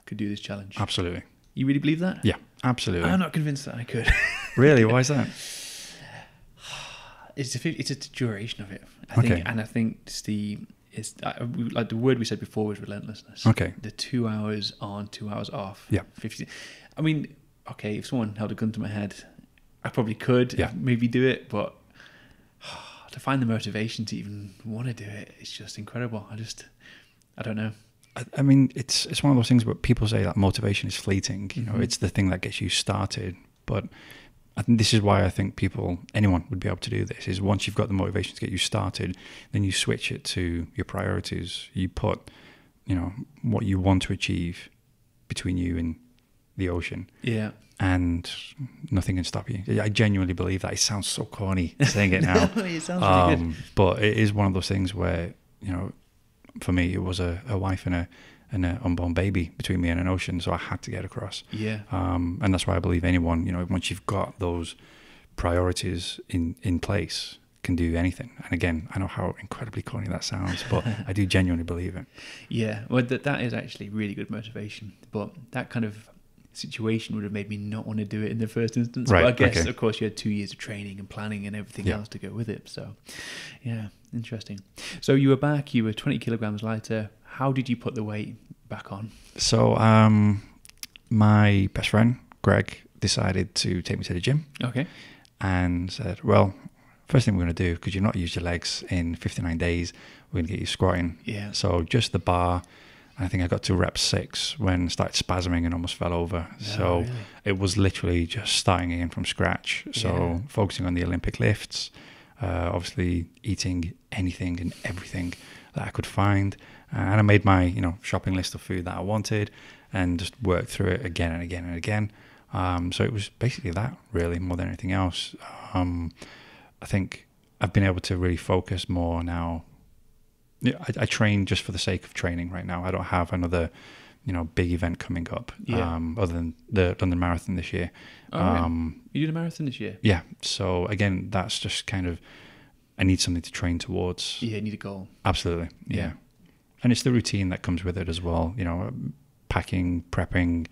could do this challenge. Absolutely. You really believe that? Yeah, absolutely. I'm not convinced that I could. Really? Why is that? It's the duration of it. I think it's like the word we said before was relentlessness. Okay. The 2 hours on, 2 hours off. Yeah. 50. I mean, okay, if someone held a gun to my head, I probably could maybe do it, but to find the motivation to even want to do it, it's just incredible. I don't know. I mean, it's one of those things where people say that motivation is fleeting. You know, it's the thing that gets you started. But I think this is why I think anyone would be able to do this, is once you've got the motivation to get you started, then you switch it to your priorities. You put, you know, what you want to achieve between you and the ocean. Yeah. And nothing can stop you. I genuinely believe that. It sounds so corny saying it now. No, it sounds really good. But it is one of those things where, you know, for me, it was a wife and an unborn baby between me and an ocean, so I had to get across. Yeah. And that's why I believe anyone, you know, once you've got those priorities in place, can do anything. And again, I know how incredibly corny that sounds, but I do genuinely believe it. Yeah, well, that is actually really good motivation. But that kind of situation would have made me not want to do it in the first instance. Right, but I guess, okay. of course, you had 2 years of training and planning and everything else to go with it. So, yeah, interesting. So you were back, you were 20 kilograms lighter. How did you put the weight back on? So my best friend, Greg, decided to take me to the gym. Okay. And said, well, first thing we're going to do, because you've not used your legs in 59 days, we're going to get you squatting. Yeah. So just the bar. I think I got to rep 6 when I started spasming and almost fell over. So really? It was literally just starting again from scratch. So focusing on the Olympic lifts, obviously eating anything and everything that I could find. And I made my, you know, shopping list of food that I wanted and just worked through it again and again and again. So it was basically that, really, more than anything else. I think I've been able to really focus more now. Yeah, I train just for the sake of training right now. I don't have another, you know, big event coming up other than the London Marathon this year. You did a marathon this year? Yeah. So again, that's just kind of, I need something to train towards. Yeah, you need a goal. Absolutely. Yeah. And it's the routine that comes with it as well. You know, packing, prepping,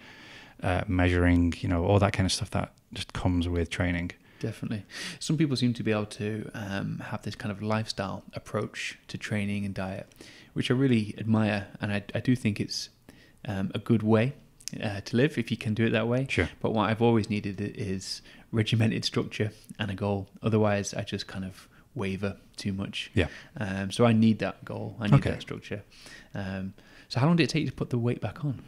measuring, you know, all that kind of stuff that just comes with training. Definitely. Some people seem to be able to have this kind of lifestyle approach to training and diet, which I really admire. And I do think it's a good way to live if you can do it that way. Sure. But what I've always needed is regimented structure and a goal. Otherwise, I just kind of waver too much. Yeah. So I need that goal. I need that structure. So how long did it take you to put the weight back on?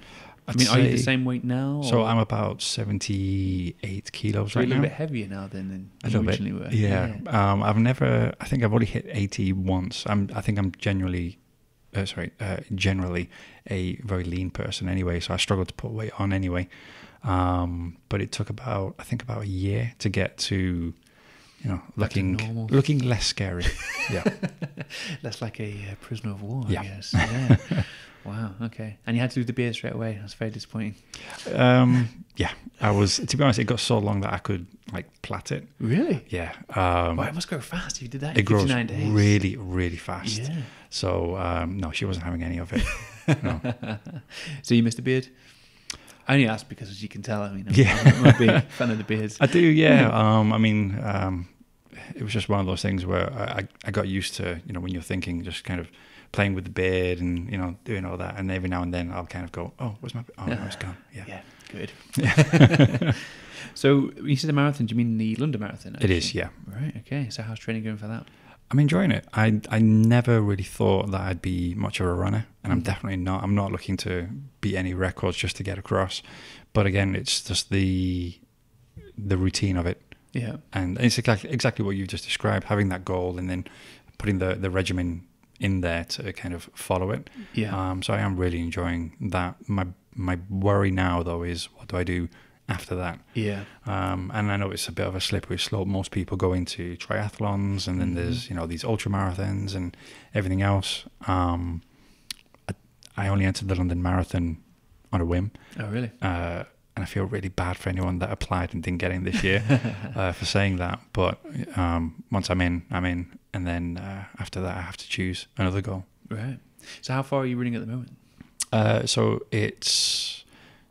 I mean, are you the same weight now? So I'm about 78 kilos so right now. You're a little bit heavier now than a you little originally bit. were. Yeah. I think I've only hit 80 once. I think I'm generally a very lean person anyway, so I struggled to put weight on anyway. But it took about a year to get to, you know, looking less scary. Yeah. That's like a prisoner of war, yeah. I guess. Yeah. Wow. Okay. And you had to do the beard straight away. That's very disappointing. Yeah. To be honest, it got so long that I could like plait it. Really? Yeah. Well, it must go fast if you did that in it grows 59 days. really, really fast. Yeah. So, no, she wasn't having any of it. No. So you missed the beard? I only asked because, as you can tell, I mean, I'm a big fan of the beards. I do, yeah. I mean, it was just one of those things where I got used to, you know, when you're thinking, just kind of playing with the beard and, you know, doing all that. And every now and then I'll kind of go, oh, where's my beard? Oh, no, it's gone. Yeah. Yeah, good. Yeah. So you said the marathon, do you mean the London Marathon? Actually? It is, yeah. Right, okay. So how's training going for that? I'm enjoying it. I never really thought that I'd be much of a runner, and I'm definitely not. I'm not looking to beat any records just to get across. But again, it's just the routine of it. Yeah. And it's exactly what you've just described, having that goal and then putting the regimen in there to kind of follow it. Yeah. So I am really enjoying that. My worry now, though, is what do I do after that. Yeah. And I know it's a bit of a slippery slope. Most people go into triathlons, and then there's, these ultra marathons and everything else. I only entered the London Marathon on a whim. Oh, really? And I feel really bad for anyone that applied and didn't get in this year for saying that. But once I'm in. And then after that, I have to choose another goal. Right. So how far are you running at the moment? So it's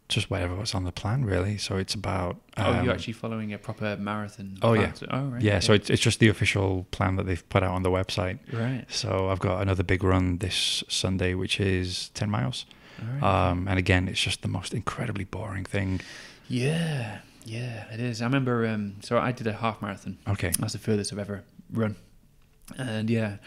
just whatever was on the plan, really. So it's about... you're actually following a proper marathon? Oh, plan. yeah. Oh, right. Yeah, okay. so it's just the official plan that they've put out on the website. Right. So I've got another big run this Sunday, which is 10 miles. All right. And again, it's just the most incredibly boring thing. Yeah, it is. I remember, so I did a half marathon. Okay. That's the furthest I've ever run. And yeah,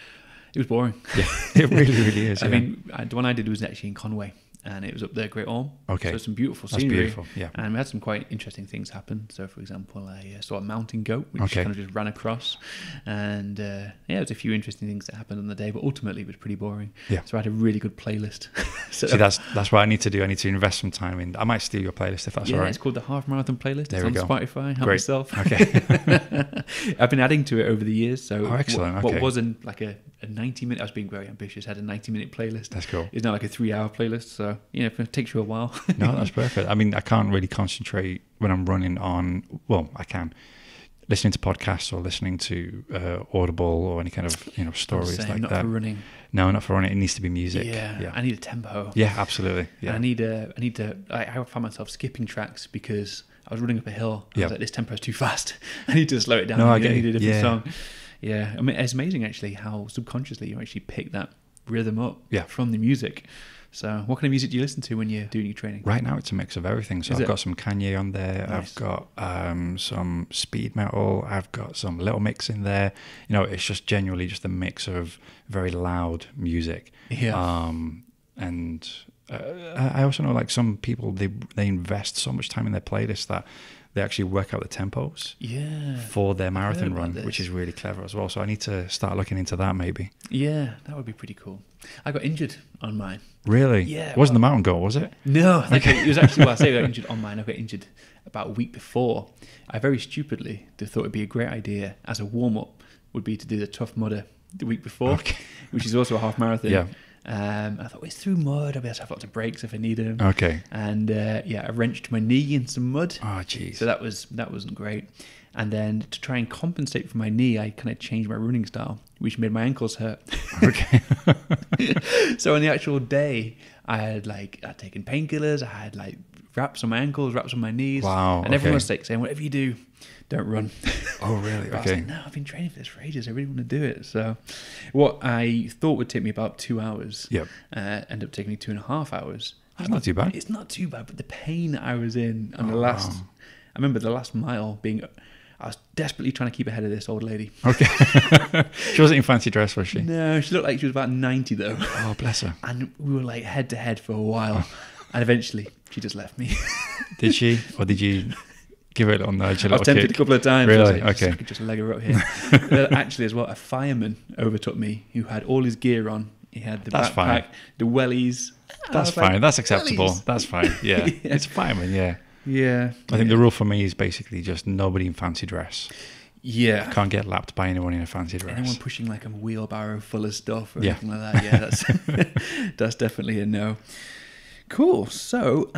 it was boring. Yeah, it really, really is. I mean, the one I did was actually in Conway, and it was up there, Great Orme. Okay. So some beautiful That's scenery. beautiful, yeah. And we had some quite interesting things happen. So, for example, I saw a mountain goat, which Okay. kind of just ran across. And there was a few interesting things that happened on the day, but ultimately it was pretty boring. Yeah. So I had a really good playlist. See, that's what I need to do. I need to invest some time in. I might steal your playlist if that's all right. It's called the Half Marathon Playlist. There It's we on go. Spotify. Help Great. yourself. Okay. I've been adding to it over the years. So excellent. what Okay. wasn't like a 90-minute, I was being very ambitious, had a 90-minute playlist. That's cool. It's now like a 3-hour playlist. So, it takes you a while. No, that's perfect. I mean, I can't really concentrate when I'm running on, well, I can. Listening to podcasts or listening to Audible or any kind of, stories Same, like not that. for running. No, not for running. It needs to be music. Yeah, I need a tempo. Yeah, absolutely. Yeah. And I found myself skipping tracks because I was running up a hill. I Yeah. was like, this tempo's too fast. I need to slow it down. No, I I get need you. a different Yeah. song. Yeah, I mean, it's amazing actually how subconsciously you actually pick that rhythm up from the music. So what kind of music do you listen to when you're doing your training? Right now, it's a mix of everything. So I've got some Kanye on there. Nice. I've got some speed metal. I've got some Little Mix in there. It's just genuinely just a mix of very loud music. Yeah. And I also know like some people, they invest so much time in their playlist that they actually work out the tempos for their marathon run, which is really clever as well. So I need to start looking into that maybe. Yeah, that would be pretty cool. I got injured on mine. Really? Yeah. Wasn't the mountain goal, was it? No, it was actually, I say I got injured on mine. I got injured about a week before. I very stupidly thought it'd be a great idea as a warm-up would be to do the Tough Mudder the week before, which is also a half marathon. Yeah. I thought, it's through mud. I'll be able to have lots of breaks if I need them. Okay. And I wrenched my knee in some mud. Oh, jeez. So that wasn't great. And then to try and compensate for my knee, I kind of changed my running style, which made my ankles hurt. Okay. So on the actual day, I'd taken painkillers. I had like wraps on my ankles, wraps on my knees. Wow. And everyone was saying, whatever you do, don't run. Oh, really? But I was Okay. like, no, I've been training for this for ages. I really want to do it. So what I thought would take me about 2 hours ended up taking me 2.5 hours. That's not too bad. It's not too bad, but the pain I was in on the last... Wow. I remember the last mile being... I was desperately trying to keep ahead of this old lady. Okay. She wasn't in fancy dress, was she? No, she looked like she was about 90 though. Oh, bless her. And we were like head to head for a while. And eventually she just left me. Did she? Or did you give it on the edge a I little was tempted kick? a couple of times. Really? I was like, Okay. I could just leg her up here. Actually, as well, a fireman overtook me who had all his gear on. He had the That's backpack, fine. the wellies. That's I was like, fine. That's acceptable. wellies. That's fine. Yeah. Yeah. It's fireman, yeah. Yeah. I think the rule for me is basically just nobody in fancy dress. Yeah. Can't get lapped by anyone in a fancy dress. Anyone pushing like a wheelbarrow full of stuff or Yeah. anything like that. Yeah, that's definitely a no. Cool. So,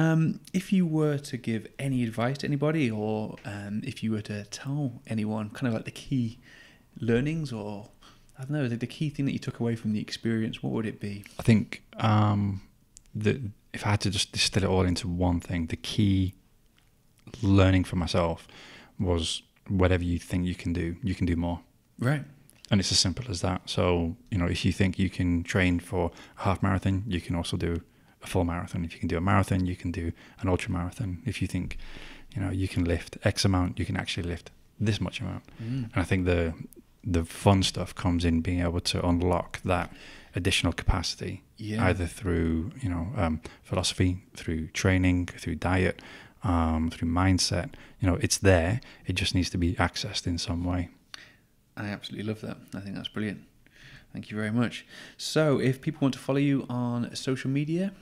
if you were to give any advice to anybody, or if you were to tell anyone, kind of like the key learnings, or I don't know, the key thing that you took away from the experience, what would it be? I think that if I had to just distill it all into one thing, the key learning for myself was whatever you think you can do more. Right. And it's as simple as that. So, if you think you can train for a half marathon, you can also do a full marathon. If you can do a marathon, you can do an ultra marathon. If you think, you can lift X amount, you can actually lift this much amount. And I think the fun stuff comes in being able to unlock that additional capacity, either through, philosophy, through training, through diet, through mindset. It's there. It just needs to be accessed in some way. I absolutely love that. I think that's brilliant. Thank you very much. So if people want to follow you on social media,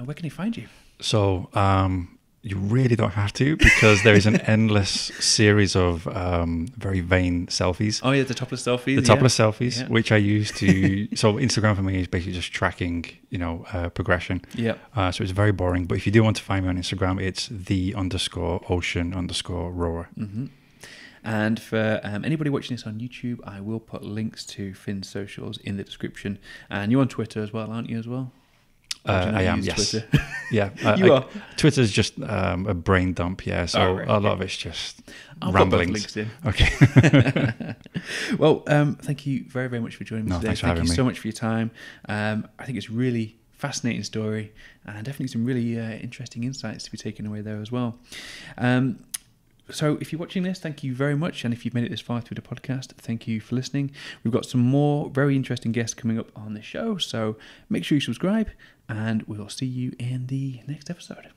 where can they find you? So you really don't have to, because there is an endless series of very vain selfies. Oh yeah, the topless selfies. The topless selfies, Yeah. which I use to. So Instagram for me is basically just tracking, progression. Yeah. So it's very boring. But if you do want to find me on Instagram, it's _ocean_rower. Mm-hmm. And for anybody watching this on YouTube, I will put links to Finn's socials in the description. And you're on Twitter as well, aren't you? As well. I am, yes. Twitter? Yeah. You are. Twitter's just a brain dump, yeah. So a lot of it's just I'll ramblings. Put links in. Okay. Well, thank you very, very much for joining me today. Thanks for Thank having you me. so much for your time. I think it's really fascinating story, and definitely some really interesting insights to be taken away there as well. So if you're watching this, thank you very much. And if you've made it this far through the podcast, thank you for listening. We've got some more very interesting guests coming up on the show. So make sure you subscribe, and we'll see you in the next episode.